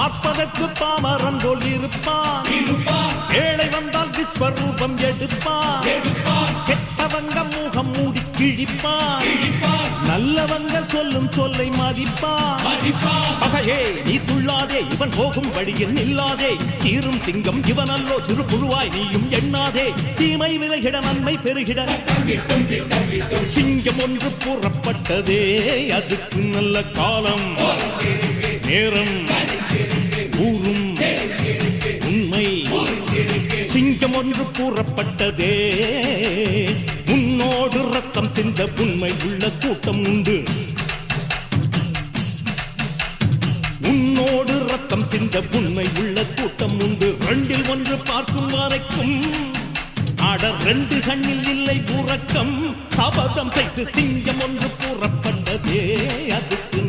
பார்ப்பதற்கு பாமரன் போல் இருப்பான், ஏழை வந்தால் விஸ்வரூபம் எடுப்பான், கெட்டவங்க முகம் மூடி கிழிப்பான், நல்லவங்க சொல்லும் சொல்லை மதிப்பான். பகையே நீ துள்ளாதே, இவன் போகும் வழியில் நில்லாதே, சீரும் சிங்கம் இவன் அல்லோ திருப்புழுவாய் நீயும் எண்ணாதே, தீமை விலகிட நன்மை பெருகிட சிங்கம் ஒன்று கூறப்பட்டதே, அதுக்கு நல்ல காலம் நேரம் ஊரும் உண்மை. சிங்கம் ஒன்று கூறப்பட்டதே, உன்னோடு ரத்தம் சிந்த உண்மை உள்ள கூட்டம் உண்டு, உன்னோடு ரத்தம் சிந்த உண்மை உள்ள கூட்டம் உண்டு. ரெண்டில் ஒன்று பார்க்கும் வரைக்கும் ஆட ரெண்டு கண்ணில் இல்லை உறக்கம், சபதம் செய்து சிங்கம் ஒன்று கூறப்பட்டதே, அதுக்கு